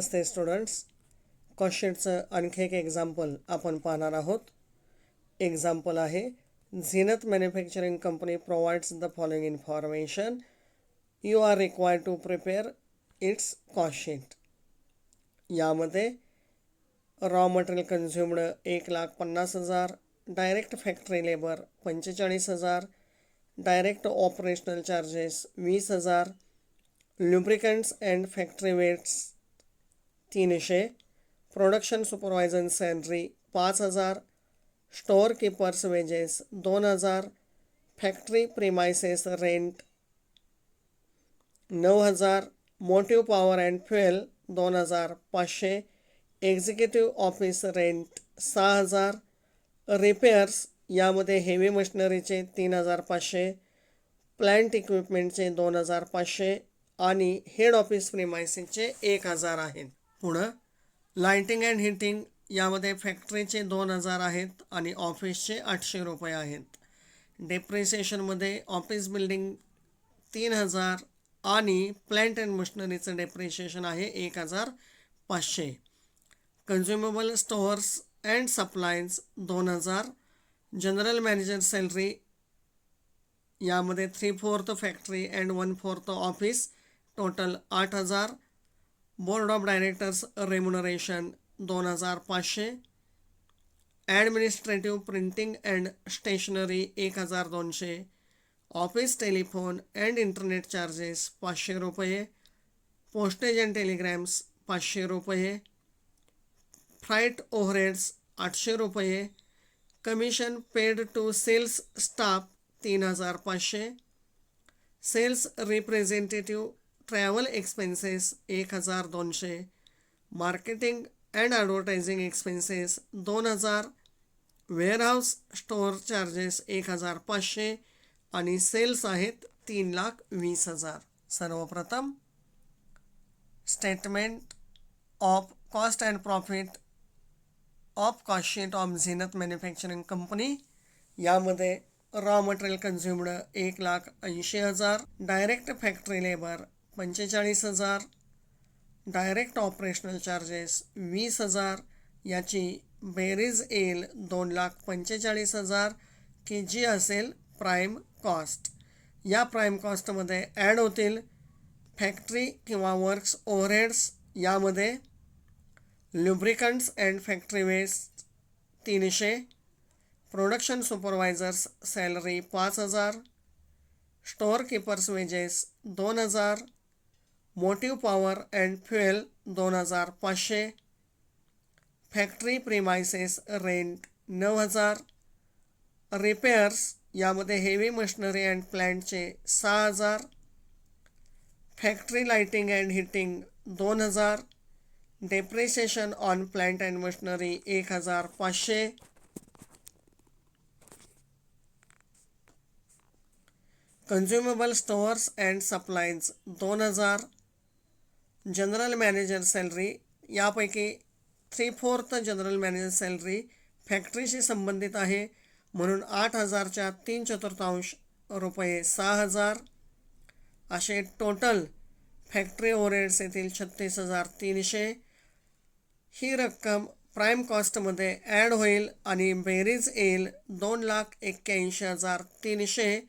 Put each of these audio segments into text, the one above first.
नमस्ते students. कॉस्टशीटचं आणखी एक example आपण पाहणार आहोत. एक्झाम्पल आहे Zeenat manufacturing company provides the following information. You are required to prepare its cost sheet. यामध्ये raw material consumed 1,50,000, direct factory labour 45,000, direct operational charges 20,000, lubricants and factory weights 300, production supervisor salary 5,000, store keepers wages 2,000, factory premises rent 9,000, motive power and fuel 2,500, executive office rent 6,000, repairs यामध्ये heavy मशिनरीचे 3,500, plant इक्विपमेंटचे 2,500 आणि head office प्रिमायसेसचे 1,000 आहेत. पुढं lighting and heating यामध्ये फॅक्टरीचे 2,000 आहेत आणि ऑफिसचे 800 रुपये आहेत. डेप्रिसिएशनमध्ये ऑफिस बिल्डिंग 3,000 आणि प्लांट अँड मशिनरीचं डेप्रिसिएशन आहे 1,500. Consumable stores and supplies 2,000. General manager salary यामध्ये 3/4 factory and 1/4 office, total 8,000. Board of directors remuneration 2,500. Administrative printing and stationery 1,200. Office telephone and internet charges 500 रुपये. पोस्टेज अँड टेलिग्रॅम्स 500 रुपये. Flight overheads 800 रुपये. Commission paid to sales staff 3,500. Sales representative travel expenses 1,200. Marketing and advertising expenses 2,000. Warehouse store charges 1,500 आणि sales आहेत 3,20,000. सर्वप्रथम statement of cost and profit of cost sheet of Zeenat manufacturing company. यामध्ये raw material consumed 1,80,000, direct factory labour 45,000, direct operational charges 20,000. याची बेरीज येईल 2,45,000 की जी असेल प्राईम कॉस्ट. या प्राईम कॉस्टमध्ये ॲड होतील फॅक्टरी किंवा वर्क्स ओव्हरहेड्स. यामध्ये lubricants and factory waste 300, production supervisors salary 5,000, store keepers wages 2,000, motive power and fuel 2,500, factory premises rent 9,000, repairs यामध्ये हेवी मशिनरी अँड प्लांटचे 6,000, factory lighting and heating 2,000, depreciation on plant and machinery 1,500, consumable stores and supplies 2,000. General manager salary यापैकी 3/4 general manager salary फॅक्टरीशी संबंधित आहे म्हणून 8,000च्या 3/4 रुपये 6,000. असे total factory overheads येतील 36,300. ही रक्कम प्राईम कॉस्टमध्ये ॲड होईल आणि बेरीज येईल 2,81,300.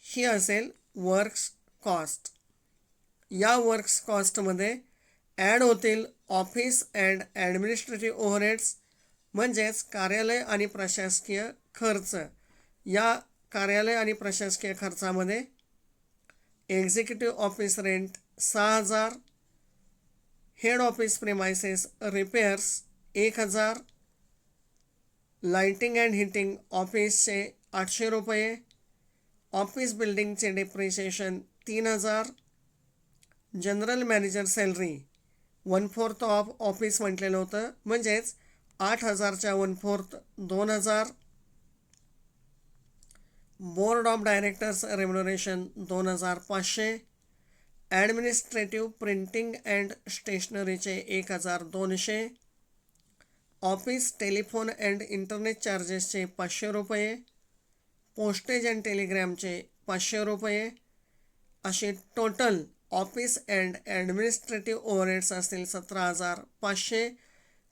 ही असेल वर्क्स कॉस्ट. या वर्क्स कॉस्टमध्ये ॲड होतील ऑफिस अँड ॲडमिनिस्ट्रेटिव्ह ओव्हरहेड्स म्हणजेच कार्यालय आणि प्रशासकीय खर्च. या कार्यालय आणि प्रशासकीय खर्चामध्ये executive office rent 6,000, head office premises repairs 1,000, lighting and heating ऑफिसचे 800 रुपये, ऑफिस बिल्डिंगचे depreciation 3,000, general manager salary 1/4 of office म्हटलेलं होतं म्हणजेच 8,000च्या 1/4 2,000, board of directors remuneration 2,500, administrative printing and स्टेशनरीचे 1,200, ऑफिस टेलिफोन अँड इंटरनेट चार्जेसचे 500 रुपये, पोस्टेज अँड टेलिग्रॅमचे 500 रुपये. असे total office and administrative overheads असतील 17,500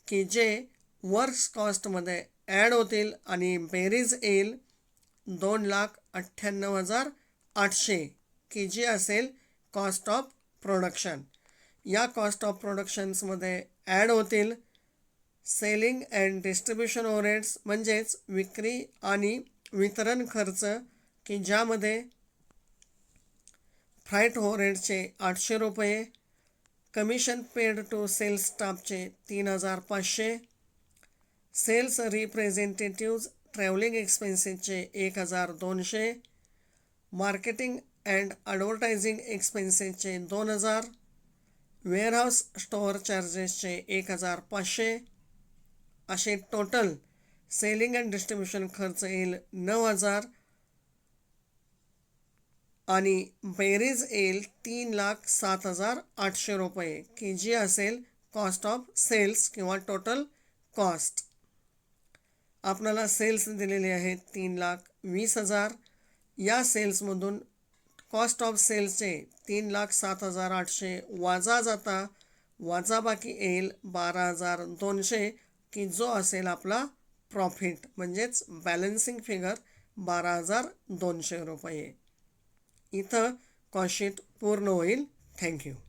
की जे वर्क्स कॉस्टमध्ये ॲड होतील आणि बेरीज येईल 2,98,800 की जी असेल कॉस्ट ऑफ प्रोडक्शन. या कॉस्ट ऑफ प्रोडक्शन्समध्ये ॲड होतील सेलिंग अँड डिस्ट्रीब्युशन ओव्हरहेड्स म्हणजेच विक्री आणि वितरण खर्च की ज्यामध्ये फ्राईट ओव्हरहेडचे 800 रुपये, कमिशन पेड टू सेल्स स्टाफचे 3,500, सेल्स रिप्रेझेंटेटिव्ज ट्रॅव्हलिंग एक्सपेन्सेसचे 1,200, मार्केटिंग अँड ॲडव्हर्टायझिंग एक्सपेन्सेसचे 2,000, वेअरहाऊस स्टोअर चार्जेसचे 1,500, असे टोटल सेलिंग अँड डिस्ट्रीब्युशन खर्च येईल 9,000 आणि बेरीज येईल 3,07,800 रुपये की जी असेल कॉस्ट ऑफ सेल्स किंवा टोटल कॉस्ट. आपल्याला सेल्स दिलेले आहेत 3,20,000. या सेल्समधून कॉस्ट ऑफ सेल्सचे 3,07,800 वाजा जाता वजाबाकी येईल 12,200 की जो असेल आपला प्रॉफिट म्हणजेच बॅलन्सिंग फिगर 12,200 रुपये. इथं कॉस्ट शीट पूर्ण होईल. थँक्यू.